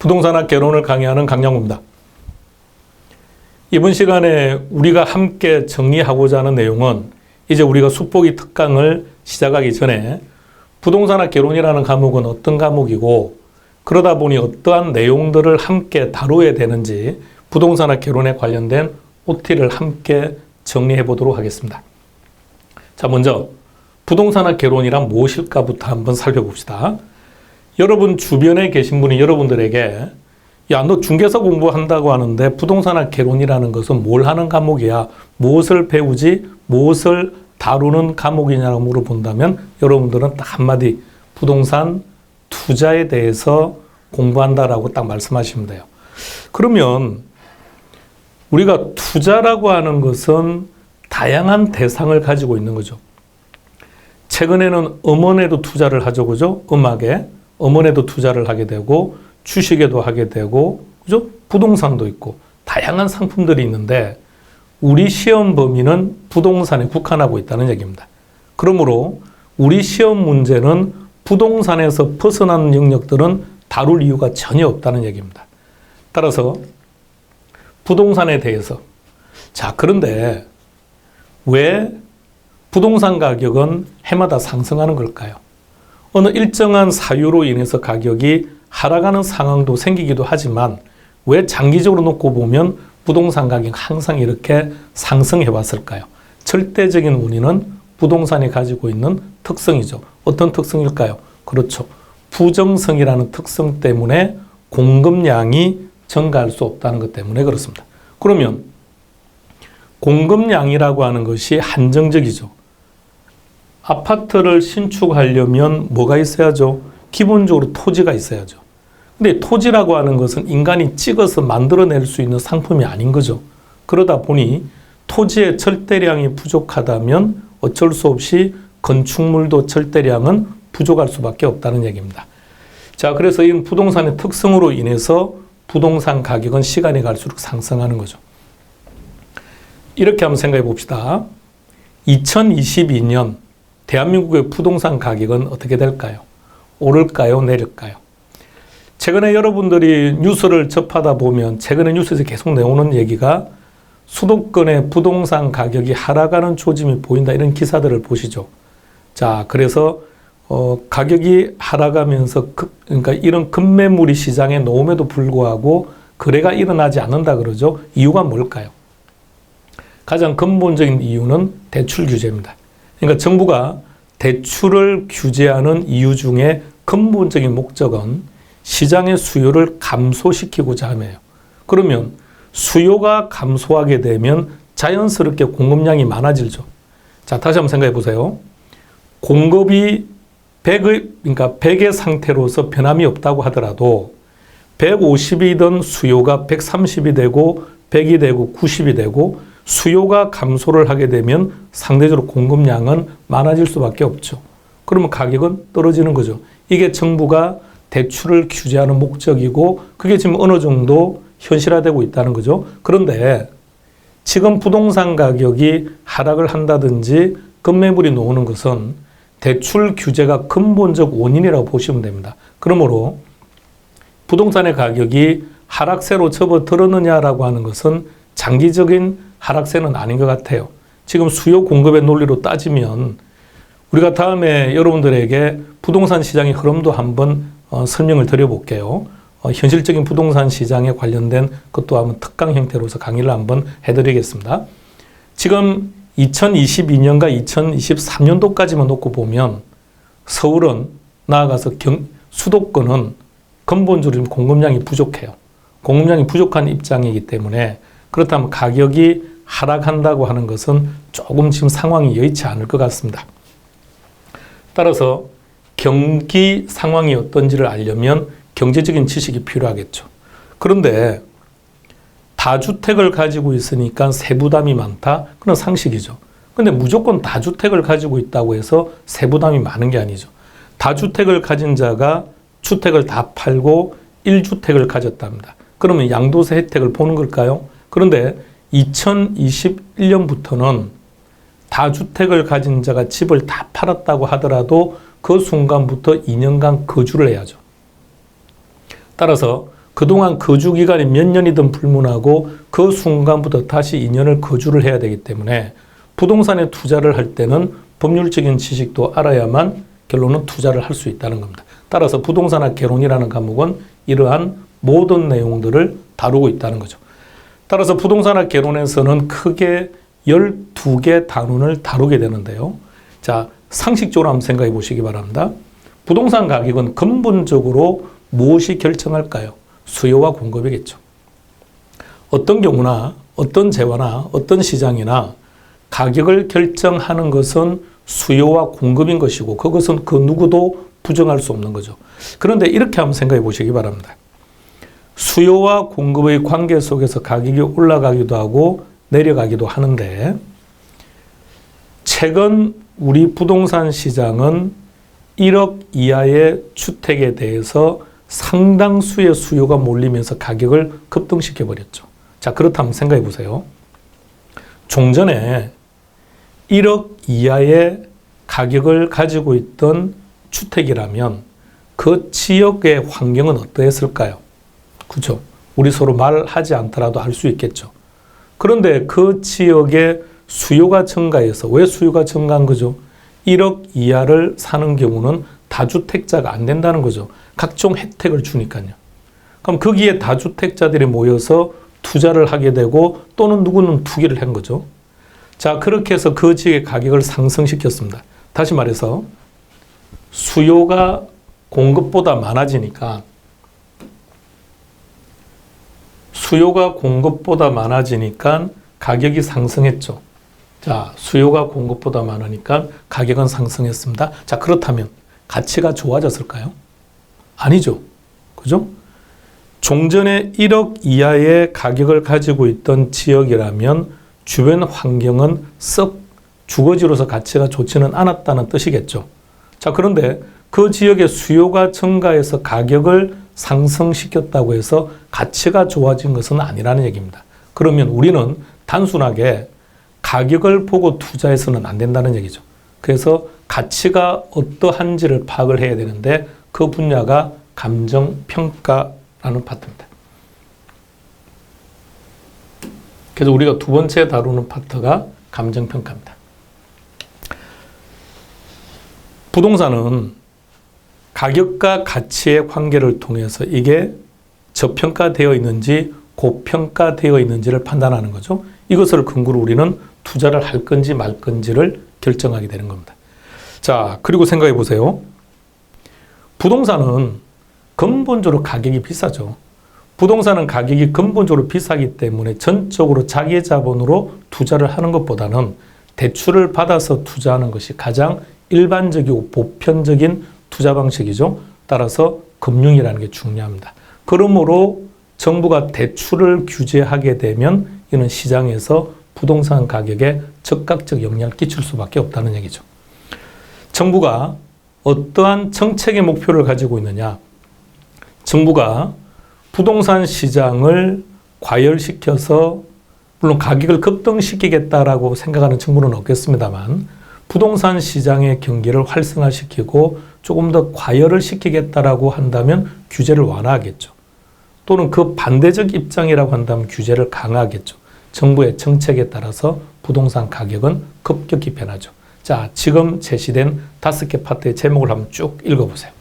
부동산학 개론을 강의하는 강량구입니다. 이번 시간에 우리가 함께 정리하고자 하는 내용은 이제 우리가 숙보기 특강을 시작하기 전에 부동산학 개론이라는 과목은 어떤 과목이고 그러다 보니 어떠한 내용들을 함께 다루어야 되는지 부동산학 개론에 관련된 OT를 함께 정리해 보도록 하겠습니다. 자, 먼저 부동산학 개론이란 무엇일까부터 한번 살펴봅시다. 여러분 주변에 계신 분이 여러분들에게 야, 너 중개사 공부한다고 하는데 부동산학 개론이라는 것은 뭘 하는 과목이야? 무엇을 배우지? 무엇을 다루는 과목이냐고 물어본다면 여러분들은 딱 한마디 부동산 투자에 대해서 공부한다라고 딱 말씀하시면 돼요. 그러면 우리가 투자라고 하는 것은 다양한 대상을 가지고 있는 거죠. 최근에는 음원에도 투자를 하죠. 그죠? 음악에. 음원에도 투자를 하게 되고 주식에도 하게 되고 그죠? 부동산도 있고 다양한 상품들이 있는데 우리 시험 범위는 부동산에 국한하고 있다는 얘기입니다. 그러므로 우리 시험 문제는 부동산에서 벗어나는 영역들은 다룰 이유가 전혀 없다는 얘기입니다. 따라서 부동산에 대해서 그런데 왜 부동산 가격은 해마다 상승하는 걸까요? 어느 일정한 사유로 인해서 가격이 하락하는 상황도 생기기도 하지만 왜 장기적으로 놓고 보면 부동산 가격이 항상 이렇게 상승해 왔을까요? 절대적인 원인은 부동산이 가지고 있는 특성이죠. 어떤 특성일까요? 그렇죠. 부정성이라는 특성 때문에 공급량이 증가할 수 없다는 것 때문에 그렇습니다. 그러면 공급량이라고 하는 것이 한정적이죠. 아파트를 신축하려면 뭐가 있어야죠? 기본적으로 토지가 있어야죠. 근데 토지라고 하는 것은 인간이 찍어서 만들어낼 수 있는 상품이 아닌 거죠. 그러다 보니 토지의 절대량이 부족하다면 어쩔 수 없이 건축물도 절대량은 부족할 수밖에 없다는 얘기입니다. 자, 그래서 이 부동산의 특성으로 인해서 부동산 가격은 시간이 갈수록 상승하는 거죠. 이렇게 한번 생각해 봅시다. 2022년 대한민국의 부동산 가격은 어떻게 될까요? 오를까요? 내릴까요? 최근에 여러분들이 뉴스를 접하다 보면 최근에 뉴스에서 계속 나오는 얘기가 수도권의 부동산 가격이 하락하는 조짐이 보인다 이런 기사들을 보시죠. 자, 그래서 가격이 하락하면서 그러니까 이런 급매물이 시장에 놓음에도 불구하고 거래가 일어나지 않는다 그러죠. 이유가 뭘까요? 가장 근본적인 이유는 대출 규제입니다. 그러니까 정부가 대출을 규제하는 이유 중에 근본적인 목적은 시장의 수요를 감소시키고자 함이에요. 그러면 수요가 감소하게 되면 자연스럽게 공급량이 많아지죠. 자, 다시 한번 생각해 보세요. 공급이 100의 상태로서 변함이 없다고 하더라도 150이던 수요가 130이 되고 100이 되고 90이 되고 수요가 감소를 하게 되면 상대적으로 공급량은 많아질 수밖에 없죠. 그러면 가격은 떨어지는 거죠. 이게 정부가 대출을 규제하는 목적이고 그게 지금 어느 정도 현실화되고 있다는 거죠. 그런데 지금 부동산 가격이 하락을 한다든지 급매물이 나오는 것은 대출 규제가 근본적 원인이라고 보시면 됩니다. 그러므로 부동산의 가격이 하락세로 접어들었느냐라고 하는 것은 장기적인 하락세는 아닌 것 같아요. 지금 수요 공급의 논리로 따지면 우리가 다음에 여러분들에게 부동산 시장의 흐름도 한번 설명을 드려볼게요. 현실적인 부동산 시장에 관련된 것도 한번 특강 형태로서 강의를 한번 해드리겠습니다. 지금 2022년과 2023년도까지만 놓고 보면 서울은 나아가서 수도권은 근본적으로 공급량이 부족해요. 공급량이 부족한 입장이기 때문에 그렇다면 가격이 하락한다고 하는 것은 조금 지금 상황이 여의치 않을 것 같습니다. 따라서 경기 상황이 어떤지를 알려면 경제적인 지식이 필요하겠죠. 그런데 다주택을 가지고 있으니까 세부담이 많다? 그건 상식이죠. 근데 무조건 다주택을 가지고 있다고 해서 세부담이 많은 게 아니죠. 다주택을 가진 자가 주택을 다 팔고 1주택을 가졌답니다. 그러면 양도세 혜택을 보는 걸까요? 그런데 2021년부터는 다주택을 가진 자가 집을 다 팔았다고 하더라도 그 순간부터 2년간 거주를 해야죠. 따라서 그동안 거주 기간이 몇 년이든 불문하고 그 순간부터 다시 2년을 거주를 해야 되기 때문에 부동산에 투자를 할 때는 법률적인 지식도 알아야만 결론은 투자를 할 수 있다는 겁니다. 따라서 부동산학 개론이라는 과목은 이러한 모든 내용들을 다루고 있다는 거죠. 따라서 부동산학 개론에서는 크게 12개 단원을 다루게 되는데요. 자, 상식적으로 한번 생각해 보시기 바랍니다. 부동산 가격은 근본적으로 무엇이 결정할까요? 수요와 공급이겠죠. 어떤 경우나 어떤 재화나 어떤 시장이나 가격을 결정하는 것은 수요와 공급인 것이고 그것은 그 누구도 부정할 수 없는 거죠. 그런데 이렇게 한번 생각해 보시기 바랍니다. 수요와 공급의 관계 속에서 가격이 올라가기도 하고 내려가기도 하는데 최근 우리 부동산 시장은 1억 이하의 주택에 대해서 상당수의 수요가 몰리면서 가격을 급등시켜 버렸죠. 자, 그렇다면 생각해 보세요. 종전에 1억 이하의 가격을 가지고 있던 주택이라면 그 지역의 환경은 어떠했을까요? 그렇죠? 우리 서로 말하지 않더라도 알 수 있겠죠. 그런데 그 지역의 수요가 증가해서 왜 수요가 증가한 거죠? 1억 이하를 사는 경우는 다주택자가 안 된다는 거죠. 각종 혜택을 주니까요. 그럼 거기에 다주택자들이 모여서 투자를 하게 되고 또는 누구는 투기를 한 거죠. 자, 그렇게 해서 그 지역의 가격을 상승시켰습니다. 다시 말해서 수요가 공급보다 많아지니까 가격이 상승했죠. 자, 수요가 공급보다 많으니까 가격은 상승했습니다. 자, 그렇다면 가치가 좋아졌을까요? 아니죠. 그죠? 종전에 1억 이하의 가격을 가지고 있던 지역이라면 주변 환경은 썩 주거지로서 가치가 좋지는 않았다는 뜻이겠죠. 자, 그런데 그 지역의 수요가 증가해서 가격을 상승시켰다고 해서 가치가 좋아진 것은 아니라는 얘기입니다. 그러면 우리는 단순하게 가격을 보고 투자해서는 안 된다는 얘기죠. 그래서 가치가 어떠한지를 파악을 해야 되는데 그 분야가 감정평가라는 파트입니다. 그래서 우리가 두 번째 다루는 파트가 감정평가입니다. 부동산은 가격과 가치의 관계를 통해서 이게 저평가되어 있는지 고평가되어 있는지를 판단하는 거죠. 이것을 근거로 우리는 투자를 할 건지 말 건지를 결정하게 되는 겁니다. 자, 그리고 생각해 보세요. 부동산은 근본적으로 가격이 비싸죠. 부동산은 가격이 근본적으로 비싸기 때문에 전적으로 자기 자본으로 투자를 하는 것보다는 대출을 받아서 투자하는 것이 가장 일반적이고 보편적인 투자 방식이죠. 따라서 금융이라는 게 중요합니다. 그러므로 정부가 대출을 규제하게 되면 이는 시장에서 부동산 가격에 즉각적 영향을 끼칠 수밖에 없다는 얘기죠. 정부가 어떠한 정책의 목표를 가지고 있느냐? 정부가 부동산 시장을 과열시켜서 물론 가격을 급등시키겠다라고 생각하는 정부는 없겠습니다만 부동산 시장의 경기를 활성화시키고 조금 더 과열을 시키겠다라고 한다면 규제를 완화하겠죠. 또는 그 반대적 입장이라고 한다면 규제를 강화하겠죠. 정부의 정책에 따라서 부동산 가격은 급격히 변하죠. 자, 지금 제시된 5개 파트의 제목을 한번 쭉 읽어보세요.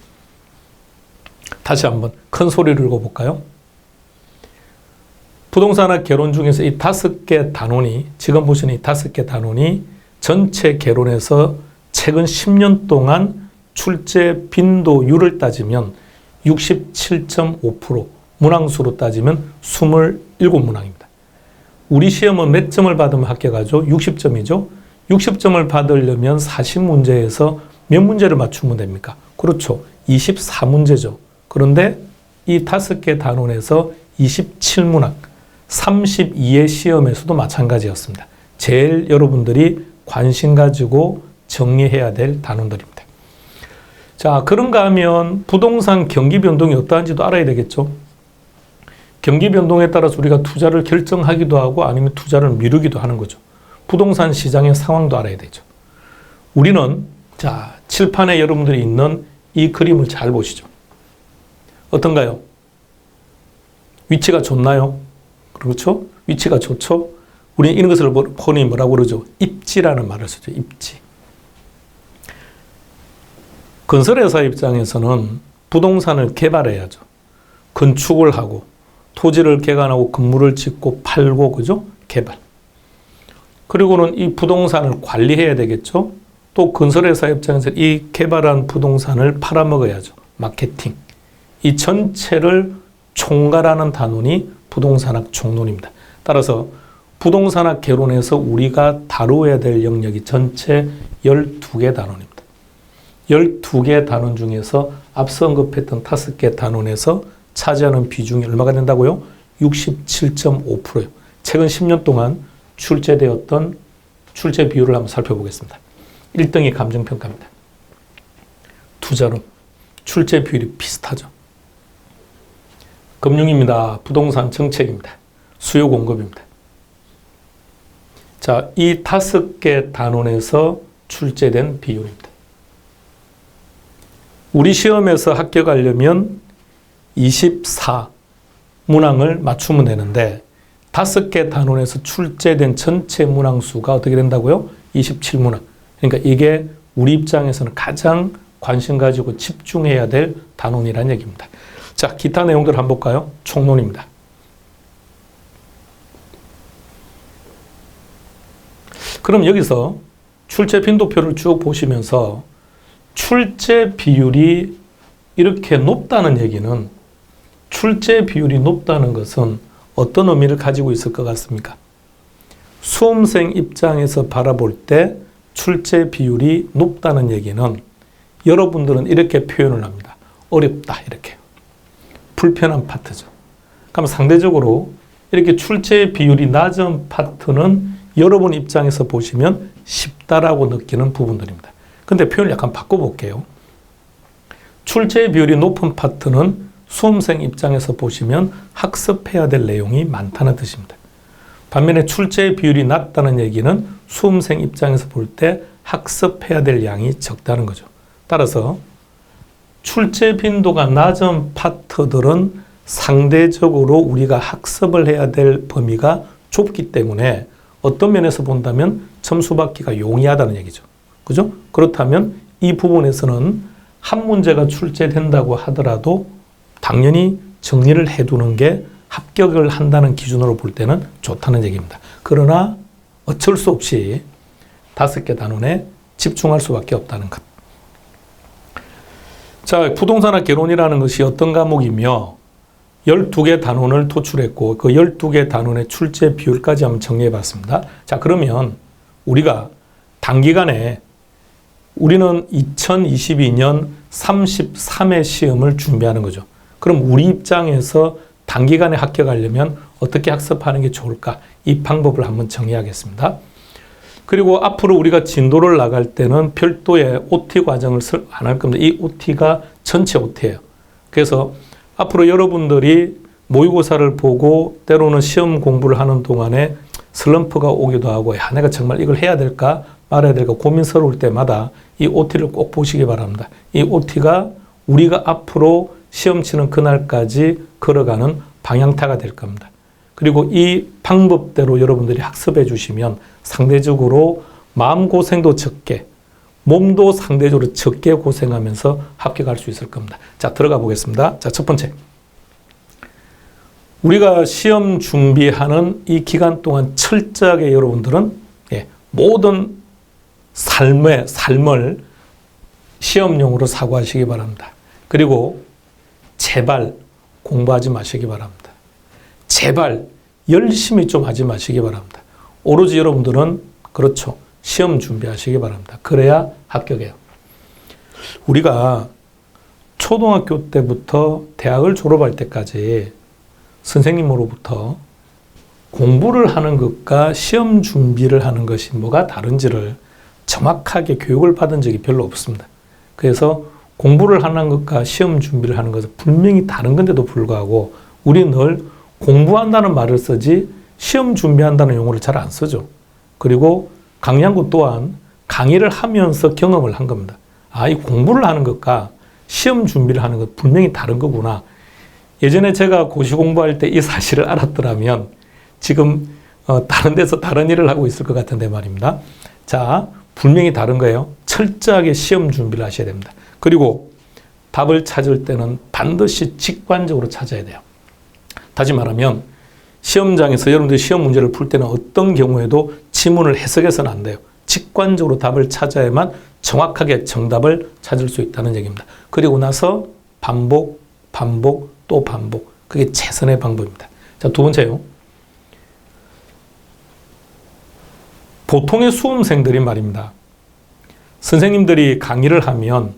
다시 한번 큰 소리로 읽어볼까요? 부동산학 개론 중에서 이 5개 단원이, 지금 보시는 이 5개 단원이 전체 개론에서 최근 10년 동안 출제 빈도율을 따지면 67.5%, 문항수로 따지면 27문항입니다. 우리 시험은 몇 점을 받으면 합격하죠? 60점이죠? 60점을 받으려면 40문제에서 몇 문제를 맞추면 됩니까? 그렇죠. 24문제죠. 그런데 이 5개 단원에서 27문항, 32의 시험에서도 마찬가지였습니다. 제일 여러분들이 관심 가지고 정리해야 될 단원들입니다. 자, 그런가 하면 부동산 경기 변동이 어떠한지도 알아야 되겠죠. 경기 변동에 따라서 우리가 투자를 결정하기도 하고 아니면 투자를 미루기도 하는 거죠. 부동산 시장의 상황도 알아야 되죠. 우리는 자, 칠판에 여러분들이 있는 이 그림을 잘 보시죠. 어떤가요? 위치가 좋나요? 그렇죠? 위치가 좋죠? 우리는 이런 것을 흔히 뭐라고 그러죠? 입지라는 말을 쓰죠. 입지. 건설회사 입장에서는 부동산을 개발해야죠. 건축을 하고 토지를 개간하고 건물을 짓고 팔고 그죠? 개발. 그리고는 이 부동산을 관리해야 되겠죠. 또 건설회사 입장에서 이 개발한 부동산을 팔아먹어야죠. 마케팅. 이 전체를 총괄하는 단원이 부동산학 총론입니다. 따라서 부동산학 개론에서 우리가 다루어야 될 영역이 전체 12개 단원입니다. 12개 단원 중에서 앞서 언급했던 5개 단원에서 차지하는 비중이 얼마가 된다고요? 67.5%예요. 최근 10년 동안 출제되었던 출제 비율을 한번 살펴보겠습니다. 1등이 감정평가입니다. 투자론, 출제 비율이 비슷하죠. 금융입니다. 부동산 정책입니다. 수요 공급입니다. 자, 이 5개 단원에서 출제된 비율입니다. 우리 시험에서 합격하려면 24 문항을 맞추면 되는데 5개 단원에서 출제된 전체 문항 수가 어떻게 된다고요? 27문항. 그러니까 이게 우리 입장에서는 가장 관심 가지고 집중해야 될 단원이라는 얘기입니다. 자, 기타 내용들 한번 볼까요? 총론입니다. 그럼 여기서 출제 빈도표를 쭉 보시면서 출제 비율이 이렇게 높다는 얘기는 출제 비율이 높다는 것은 어떤 의미를 가지고 있을 것 같습니까? 수험생 입장에서 바라볼 때 출제 비율이 높다는 얘기는 여러분들은 이렇게 표현을 합니다. 어렵다 이렇게. 불편한 파트죠. 그럼 상대적으로 이렇게 출제 비율이 낮은 파트는 여러분 입장에서 보시면 쉽다라고 느끼는 부분들입니다. 근데 표현을 약간 바꿔볼게요. 출제 비율이 높은 파트는 수험생 입장에서 보시면 학습해야 될 내용이 많다는 뜻입니다. 반면에 출제 비율이 낮다는 얘기는 수험생 입장에서 볼 때 학습해야 될 양이 적다는 거죠. 따라서 출제 빈도가 낮은 파트들은 상대적으로 우리가 학습을 해야 될 범위가 좁기 때문에 어떤 면에서 본다면 점수 받기가 용이하다는 얘기죠. 그죠? 그렇다면 이 부분에서는 한 문제가 출제된다고 하더라도 당연히 정리를 해두는 게 합격을 한다는 기준으로 볼 때는 좋다는 얘기입니다. 그러나 어쩔 수 없이 5개 단원에 집중할 수밖에 없다는 것. 자, 부동산학 개론이라는 것이 어떤 과목이며 12개 단원을 도출했고 그 12개 단원의 출제 비율까지 한번 정리해 봤습니다. 자, 그러면 우리가 단기간에 우리는 2022년 33회 시험을 준비하는 거죠. 그럼 우리 입장에서 단기간에 합격하려면 어떻게 학습하는 게 좋을까? 이 방법을 한번 정의하겠습니다. 그리고 앞으로 우리가 진도를 나갈 때는 별도의 OT 과정을 안 할 겁니다. 이 OT가 전체 OT예요. 그래서 앞으로 여러분들이 모의고사를 보고 때로는 시험 공부를 하는 동안에 슬럼프가 오기도 하고 야, 내가 정말 이걸 해야 될까 말아야 될까 고민스러울 때마다 이 OT를 꼭 보시기 바랍니다. 이 OT가 우리가 앞으로 시험 치는 그날까지 걸어가는 방향타가 될 겁니다. 그리고 이 방법대로 여러분들이 학습해 주시면 상대적으로 마음고생도 적게 몸도 상대적으로 적게 고생하면서 합격할 수 있을 겁니다. 자, 들어가 보겠습니다. 자, 첫 번째. 우리가 시험 준비하는 이 기간 동안 철저하게 여러분들은 모든 삶을 시험용으로 사고하시기 바랍니다. 그리고 제발 공부하지 마시기 바랍니다. 제발 열심히 좀 하지 마시기 바랍니다. 오로지 여러분들은 그렇죠. 시험 준비하시기 바랍니다. 그래야 합격해요. 우리가 초등학교 때부터 대학을 졸업할 때까지 선생님으로부터 공부를 하는 것과 시험 준비를 하는 것이 뭐가 다른지를 정확하게 교육을 받은 적이 별로 없습니다. 그래서 공부를 하는 것과 시험 준비를 하는 것은 분명히 다른 건데도 불구하고 우리는 늘 공부한다는 말을 쓰지 시험 준비한다는 용어를 잘 안 쓰죠. 그리고 강양구 또한 강의를 하면서 경험을 한 겁니다. 아, 이 공부를 하는 것과 시험 준비를 하는 것 분명히 다른 거구나. 예전에 제가 고시 공부할 때 이 사실을 알았더라면 지금 다른 데서 다른 일을 하고 있을 것 같은데 말입니다. 자, 분명히 다른 거예요. 철저하게 시험 준비를 하셔야 됩니다. 그리고 답을 찾을 때는 반드시 직관적으로 찾아야 돼요. 다시 말하면 시험장에서 여러분들이 시험 문제를 풀 때는 어떤 경우에도 지문을 해석해서는 안 돼요. 직관적으로 답을 찾아야만 정확하게 정답을 찾을 수 있다는 얘기입니다. 그리고 나서 반복, 반복, 또 반복. 그게 최선의 방법입니다. 자, 두 번째요. 보통의 수험생들이 말입니다. 선생님들이 강의를 하면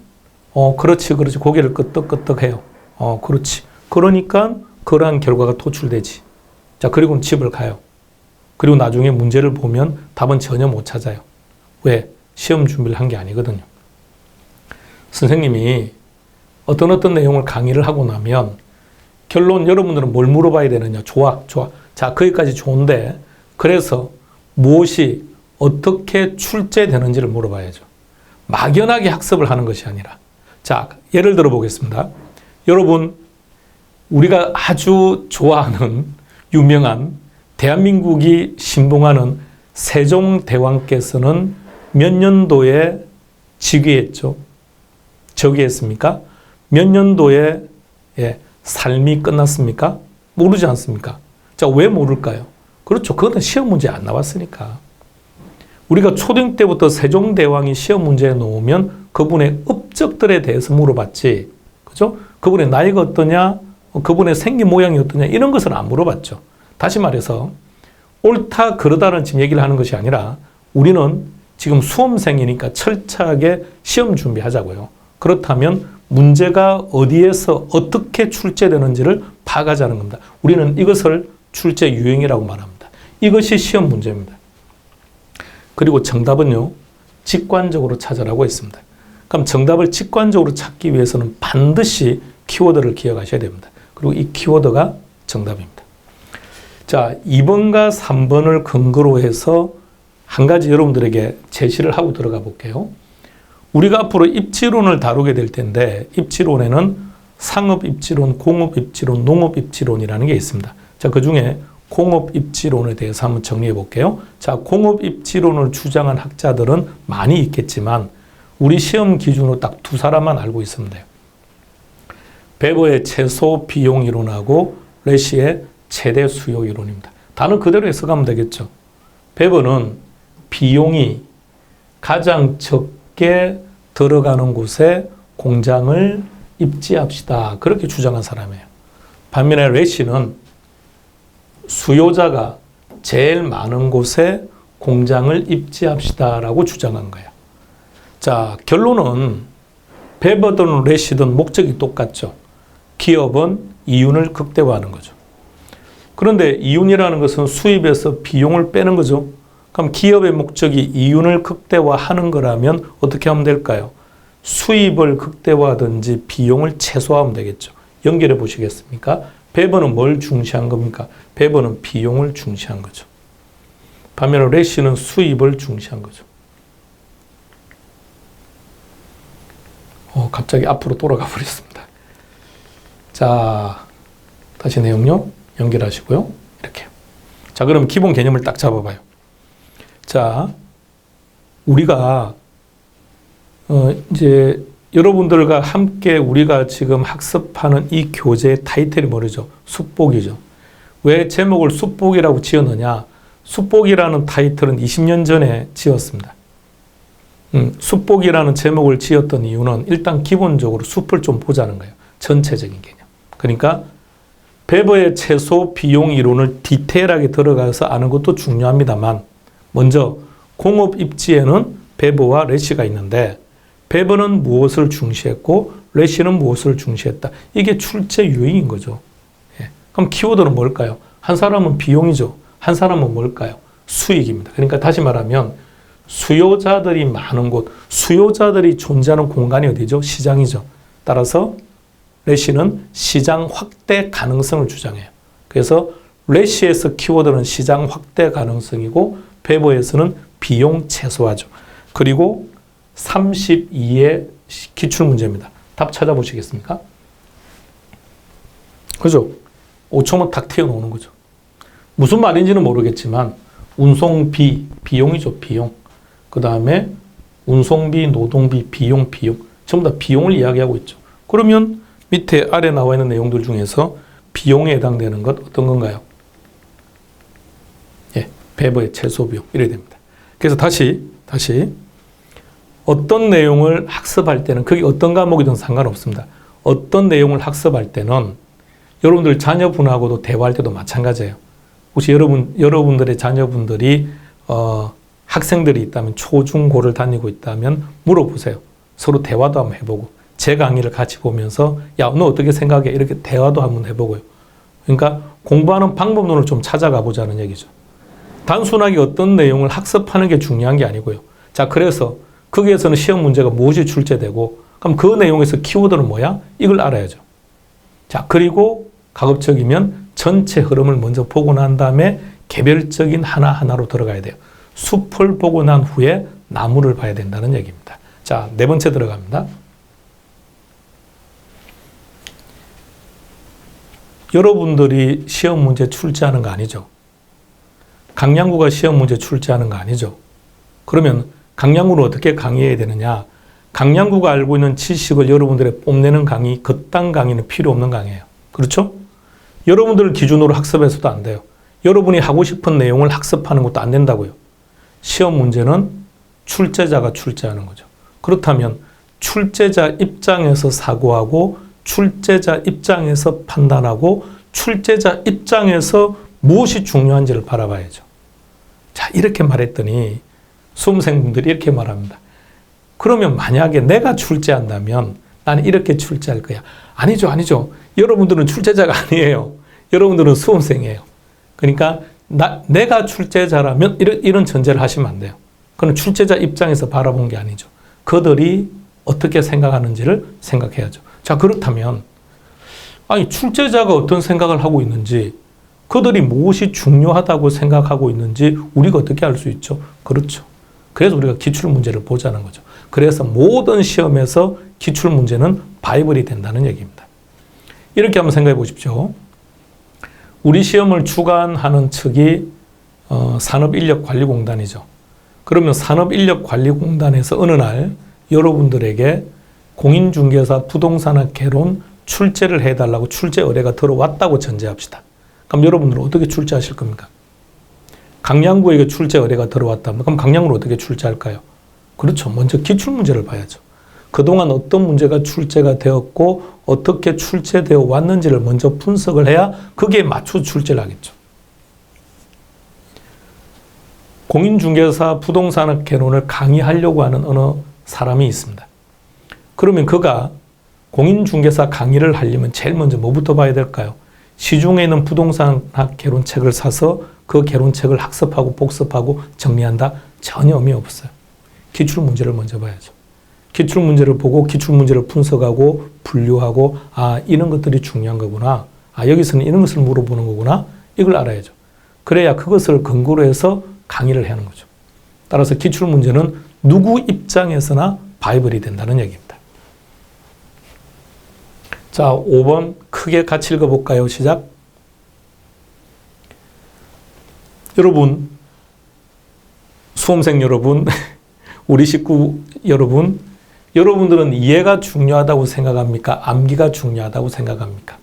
그렇지 고개를 끄덕끄덕 해요. 그렇지. 그러니까 그러한 결과가 도출되지. 자, 그리고는 집을 가요. 그리고 나중에 문제를 보면 답은 전혀 못 찾아요. 왜? 시험 준비를 한 게 아니거든요. 선생님이 어떤 내용을 강의를 하고 나면 결론 여러분들은 뭘 물어봐야 되느냐? 좋아. 자, 거기까지 좋은데 그래서 무엇이 어떻게 출제되는지를 물어봐야죠. 막연하게 학습을 하는 것이 아니라. 자, 예를 들어 보겠습니다. 여러분, 우리가 아주 좋아하는 유명한 대한민국이 신봉하는 세종대왕께서는 몇 년도에 즉위했죠? 즉위했습니까? 몇 년도에 삶이 끝났습니까? 모르지 않습니까? 자, 왜 모를까요? 그렇죠. 그거는 시험 문제에 안 나왔으니까. 우리가 초등 때부터 세종대왕이 시험 문제에 놓으면 그분의 업적들에 대해서 물어봤지. 그죠? 그분의 나이가 어떠냐? 그분의 생긴 모양이 어떠냐? 이런 것은 안 물어봤죠. 다시 말해서 옳다 그러다는 지금 얘기를 하는 것이 아니라 우리는 지금 수험생이니까 철저하게 시험 준비하자고요. 그렇다면 문제가 어디에서 어떻게 출제되는지를 파악하자는 겁니다. 우리는 이것을 출제 유형이라고 말합니다. 이것이 시험 문제입니다. 그리고 정답은요, 직관적으로 찾아라고 했습니다. 그럼 정답을 직관적으로 찾기 위해서는 반드시 키워드를 기억하셔야 됩니다. 그리고 이 키워드가 정답입니다. 자, 2번과 3번을 근거로 해서 한 가지 여러분들에게 제시를 하고 들어가 볼게요. 우리가 앞으로 입지론을 다루게 될 텐데 입지론에는 상업입지론, 공업입지론, 농업입지론이라는 게 있습니다. 자, 그 중에 공업입지론에 대해서 한번 정리해 볼게요. 자, 공업입지론을 주장한 학자들은 많이 있겠지만 우리 시험 기준으로 딱 두 사람만 알고 있으면 돼요. 베버의 최소 비용 이론하고 레시의 최대 수요 이론입니다. 단어 그대로 해석하면 되겠죠. 베버는 비용이 가장 적게 들어가는 곳에 공장을 입지합시다. 그렇게 주장한 사람이에요. 반면에 레시는 수요자가 제일 많은 곳에 공장을 입지합시다라고 주장한 거예요. 자, 결론은 베버든 레시든 목적이 똑같죠. 기업은 이윤을 극대화하는 거죠. 그런데 이윤이라는 것은 수입에서 비용을 빼는 거죠. 그럼 기업의 목적이 이윤을 극대화하는 거라면 어떻게 하면 될까요? 수입을 극대화하든지 비용을 최소화하면 되겠죠. 연결해 보시겠습니까? 베버는 뭘 중시한 겁니까? 베버는 비용을 중시한 거죠. 반면에 레시는 수입을 중시한 거죠. 갑자기 앞으로 돌아가 버렸습니다. 자, 다시 내용요. 연결하시고요. 이렇게. 자, 그럼 기본 개념을 딱 잡아봐요. 자, 우리가 이제 여러분들과 함께 우리가 지금 학습하는 이 교재의 타이틀이 뭐죠? 숫복이죠. 왜 제목을 숫복이라고 지었느냐? 숫복이라는 타이틀은 20년 전에 지었습니다. 숫복이라는 제목을 지었던 이유는 일단 기본적으로 숲을 좀 보자는 거예요. 전체적인 개념. 그러니까 베버의 최소 비용 이론을 디테일하게 들어가서 아는 것도 중요합니다만 먼저 공업 입지에는 베버와 레시가 있는데 베버는 무엇을 중시했고 레시는 무엇을 중시했다. 이게 출제 유형인 거죠. 예. 그럼 키워드는 뭘까요? 한 사람은 비용이죠. 한 사람은 뭘까요? 수익입니다. 그러니까 다시 말하면 수요자들이 많은 곳, 수요자들이 존재하는 공간이 어디죠? 시장이죠. 따라서 레시는 시장 확대 가능성을 주장해요. 그래서 레시에서 키워드는 시장 확대 가능성이고 베버에서는 비용 최소화죠. 그리고 32의 기출문제입니다. 답 찾아보시겠습니까? 그죠? 5초면 탁 튀어나오는 거죠. 무슨 말인지는 모르겠지만 운송비, 비용이죠. 비용. 그 다음에 운송비, 노동비, 비용. 전부 다 비용을 이야기하고 있죠. 그러면 밑에 아래 나와 있는 내용들 중에서 비용에 해당되는 것 어떤 건가요? 예, 배부의 최소 비용 이래야 됩니다. 그래서 다시 어떤 내용을 학습할 때는 그게 어떤 과목이든 상관없습니다. 어떤 내용을 학습할 때는 여러분들 자녀분하고도 대화할 때도 마찬가지예요. 혹시 여러분들의 자녀분들이 학생들이 있다면 초중고를 다니고 있다면 물어보세요. 서로 대화도 한번 해보고 제 강의를 같이 보면서 야, 너 어떻게 생각해? 이렇게 대화도 한번 해보고요. 그러니까 공부하는 방법론을 좀 찾아가 보자는 얘기죠. 단순하게 어떤 내용을 학습하는 게 중요한 게 아니고요. 자, 그래서 거기에서는 시험 문제가 무엇이 출제되고 그럼 그 내용에서 키워드는 뭐야? 이걸 알아야죠. 자, 그리고 가급적이면 전체 흐름을 먼저 보고 난 다음에 개별적인 하나하나로 들어가야 돼요. 숲을 보고 난 후에 나무를 봐야 된다는 얘기입니다. 자, 네 번째 들어갑니다. 여러분들이 시험 문제 출제하는 거 아니죠? 강량구가 시험 문제 출제하는 거 아니죠? 그러면 강량구는 어떻게 강의해야 되느냐? 강량구가 알고 있는 지식을 여러분들의 뽐내는 강의, 그딴 강의는 필요 없는 강의예요. 그렇죠? 여러분들을 기준으로 학습해서도 안 돼요. 여러분이 하고 싶은 내용을 학습하는 것도 안 된다고요. 시험 문제는 출제자가 출제하는 거죠. 그렇다면 출제자 입장에서 사고하고 출제자 입장에서 판단하고 출제자 입장에서 무엇이 중요한지를 바라봐야죠. 자, 이렇게 말했더니 수험생분들이 이렇게 말합니다. 그러면 만약에 내가 출제한다면 나는 이렇게 출제할 거야. 아니죠. 여러분들은 출제자가 아니에요. 여러분들은 수험생이에요. 그러니까 내가 출제자라면 이런 전제를 하시면 안 돼요. 그건 출제자 입장에서 바라본 게 아니죠. 그들이 어떻게 생각하는지를 생각해야죠. 자, 그렇다면 출제자가 어떤 생각을 하고 있는지 그들이 무엇이 중요하다고 생각하고 있는지 우리가 어떻게 알 수 있죠? 그렇죠. 그래서 우리가 기출문제를 보자는 거죠. 그래서 모든 시험에서 기출문제는 바이블이 된다는 얘기입니다. 이렇게 한번 생각해 보십시오. 우리 시험을 주관하는 측이 산업인력관리공단이죠. 그러면 산업인력관리공단에서 어느 날 여러분들에게 공인중개사 부동산학개론 출제를 해달라고 출제 의뢰가 들어왔다고 전제합시다. 그럼 여러분들은 어떻게 출제하실 겁니까? 강량구에게 출제 의뢰가 들어왔다면 그럼 강량구는 어떻게 출제할까요? 그렇죠. 먼저 기출문제를 봐야죠. 그동안 어떤 문제가 출제가 되었고 어떻게 출제되어 왔는지를 먼저 분석을 해야 거기에 맞춰 출제를 하겠죠. 공인중개사 부동산학개론을 강의하려고 하는 어느 사람이 있습니다. 그러면 그가 공인중개사 강의를 하려면 제일 먼저 뭐부터 봐야 될까요? 시중에 있는 부동산학 개론책을 사서 그 개론책을 학습하고 복습하고 정리한다? 전혀 의미 없어요. 기출문제를 먼저 봐야죠. 기출문제를 보고 기출문제를 분석하고 분류하고 이런 것들이 중요한 거구나. 여기서는 이런 것을 물어보는 거구나. 이걸 알아야죠. 그래야 그것을 근거로 해서 강의를 하는 거죠. 따라서 기출문제는 누구 입장에서나 바이블이 된다는 얘기입니다. 자, 5번 크게 같이 읽어볼까요? 시작. 여러분, 수험생 여러분, 우리 식구 여러분, 여러분들은 이해가 중요하다고 생각합니까? 암기가 중요하다고 생각합니까?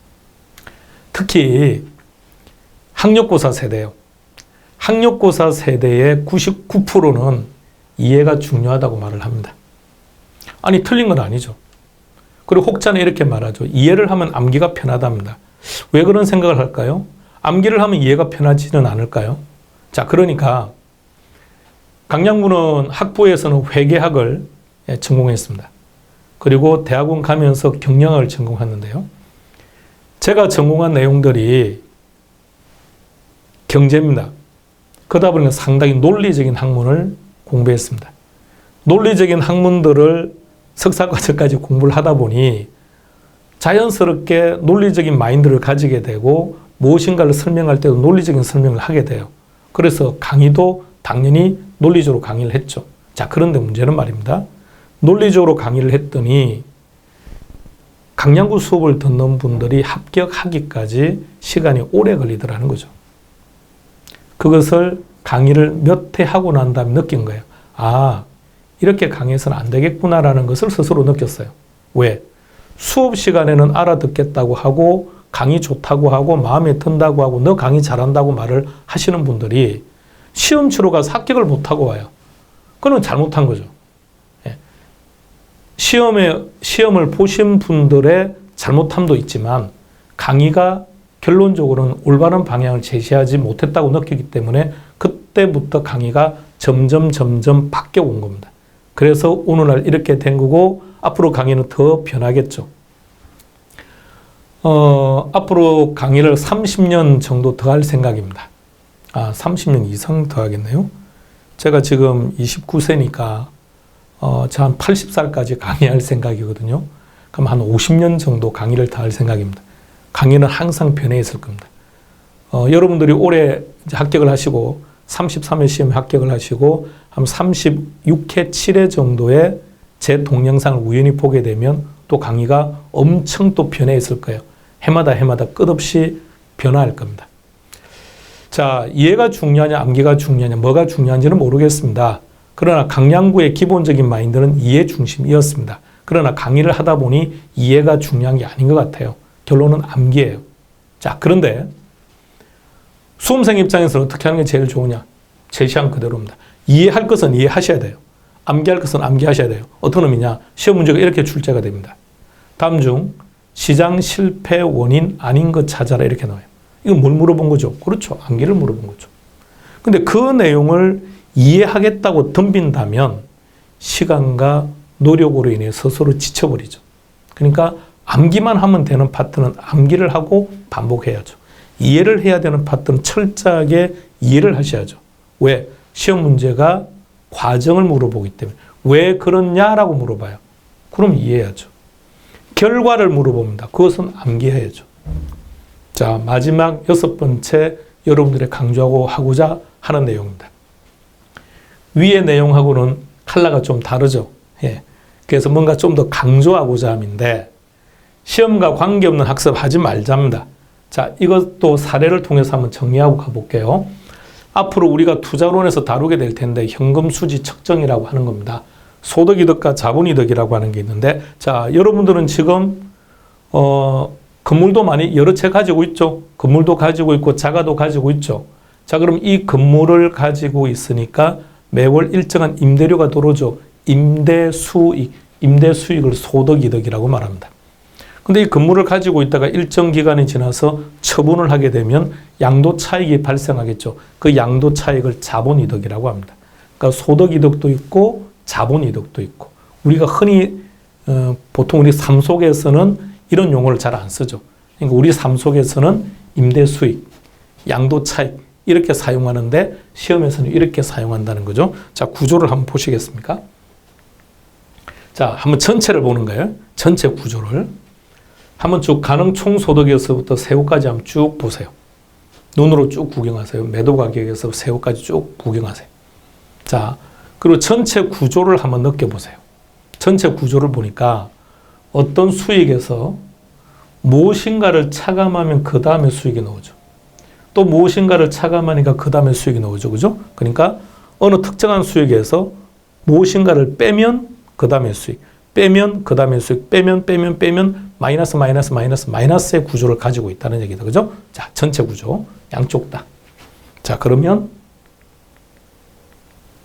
특히 학력고사 세대요. 학력고사 세대의 99%는 이해가 중요하다고 말을 합니다. 아니, 틀린 건 아니죠. 그리고 혹자는 이렇게 말하죠. 이해를 하면 암기가 편하답니다. 왜 그런 생각을 할까요? 암기를 하면 이해가 편하지는 않을까요? 자, 그러니까 강량구는 학부에서는 회계학을 전공했습니다. 그리고 대학원 가면서 경영학을 전공했는데요. 제가 전공한 내용들이 경제입니다. 그러다 보니까 상당히 논리적인 학문을 공부했습니다. 논리적인 학문들을 석사과정까지 공부를 하다 보니 자연스럽게 논리적인 마인드를 가지게 되고 무엇인가를 설명할 때도 논리적인 설명을 하게 돼요. 그래서 강의도 당연히 논리적으로 강의를 했죠. 자, 그런데 문제는 말입니다. 논리적으로 강의를 했더니 강량구 수업을 듣는 분들이 합격하기까지 시간이 오래 걸리더라는 거죠. 그것을 강의를 몇 회 하고 난 다음에 느낀 거예요. 아, 이렇게 강의해서는 안 되겠구나라는 것을 스스로 느꼈어요. 왜? 수업 시간에는 알아듣겠다고 하고 강의 좋다고 하고 마음에 든다고 하고 너 강의 잘한다고 말을 하시는 분들이 시험 치러 가서 합격을 못하고 와요. 그건 잘못한 거죠. 예. 시험을 보신 분들의 잘못함도 있지만 강의가 결론적으로는 올바른 방향을 제시하지 못했다고 느끼기 때문에 그때부터 강의가 점점 바뀌어 온 겁니다. 그래서 오늘날 이렇게 된 거고 앞으로 강의는 더 변하겠죠. 앞으로 강의를 30년 정도 더 할 생각입니다. 30년 이상 더 하겠네요. 제가 지금 29세니까 저 한 80살까지 강의할 생각이거든요. 그럼 한 50년 정도 강의를 더 할 생각입니다. 강의는 항상 변해 있을 겁니다. 여러분들이 올해 이제 합격을 하시고 33회 시험에 합격을 하시고 한 36회, 7회 정도의 제 동영상을 우연히 보게 되면 또 강의가 엄청 또 변해 있을 거예요. 해마다 끝없이 변화할 겁니다. 자, 이해가 중요하냐, 암기가 중요하냐, 뭐가 중요한지는 모르겠습니다. 그러나 강량구의 기본적인 마인드는 이해 중심이었습니다. 그러나 강의를 하다 보니 이해가 중요한 게 아닌 것 같아요. 결론은 암기예요. 자, 그런데 수험생 입장에서는 어떻게 하는 게 제일 좋으냐? 제시한 그대로입니다. 이해할 것은 이해하셔야 돼요. 암기할 것은 암기하셔야 돼요. 어떤 의미냐? 시험 문제가 이렇게 출제가 됩니다. 다음 중 시장 실패 원인 아닌 것 찾아라 이렇게 나와요. 이건 뭘 물어본 거죠? 그렇죠. 암기를 물어본 거죠. 근데 그 내용을 이해하겠다고 덤빈다면 시간과 노력으로 인해 스스로 지쳐버리죠. 그러니까 암기만 하면 되는 파트는 암기를 하고 반복해야죠. 이해를 해야 되는 파트는 철저하게 이해를 하셔야죠. 왜? 시험 문제가 과정을 물어보기 때문에. 왜 그렇냐라고 물어봐요. 그럼 이해해야죠. 결과를 물어봅니다. 그것은 암기해야죠. 자, 마지막 6번째 여러분들이 강조하고 하고자 하는 내용입니다. 위의 내용하고는 컬러가 좀 다르죠. 예. 그래서 뭔가 좀 더 강조하고자 함인데 시험과 관계없는 학습하지 말자입니다. 자, 이것도 사례를 통해서 한번 정리하고 가볼게요. 앞으로 우리가 투자론에서 다루게 될 텐데 현금 수지 측정이라고 하는 겁니다. 소득이득과 자본이득이라고 하는 게 있는데 자, 여러분들은 지금 건물도 많이 여러 채 가지고 있죠. 건물도 가지고 있고 자가도 가지고 있죠. 자, 그럼 이 건물을 가지고 있으니까 매월 일정한 임대료가 들어오죠. 임대수익을 소득이득이라고 말합니다. 근데 이 건물을 가지고 있다가 일정 기간이 지나서 처분을 하게 되면 양도 차익이 발생하겠죠. 그 양도 차익을 자본이득이라고 합니다. 그러니까 소득이득도 있고 자본이득도 있고 우리가 흔히 보통 우리 삶 속에서는 이런 용어를 잘 안 쓰죠. 그러니까 우리 삶 속에서는 임대수익, 양도 차익 이렇게 사용하는데 시험에서는 이렇게 사용한다는 거죠. 자, 구조를 한번 보시겠습니까? 자, 한번 전체를 보는 거예요. 전체 구조를. 한번 쭉 가능 총소득에서부터 세후까지 한번 쭉 보세요. 눈으로 쭉 구경하세요. 매도 가격에서 세후까지 쭉 구경하세요. 자, 그리고 전체 구조를 한번 느껴보세요. 전체 구조를 보니까 어떤 수익에서 무엇인가를 차감하면 그 다음에 수익이 나오죠. 또 무엇인가를 차감하니까 그 다음에 수익이 나오죠. 그죠? 그러니까 어느 특정한 수익에서 무엇인가를 빼면 그 다음에 수익, 빼면 그 다음에 수익, 빼면 마이너스의 구조를 가지고 있다는 얘기다. 그죠? 자, 전체 구조. 양쪽 다. 자, 그러면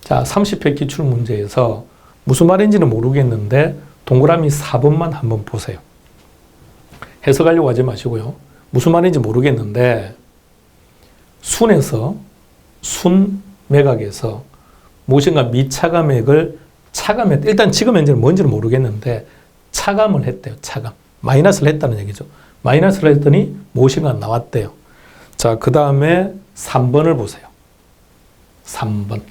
자, 30회 기출 문제에서 무슨 말인지는 모르겠는데 동그라미 4번만 한번 보세요. 해석하려고 하지 마시고요. 무슨 말인지 모르겠는데 순에서 순 매각에서 무엇인가 미차감액을 차감했다. 일단 지금 현재는 뭔지는 모르겠는데 차감을 했대요. 차감. 마이너스를 했다는 얘기죠. 마이너스를 했더니 무엇인가 나왔대요. 자, 그 다음에 3번을 보세요. 3번.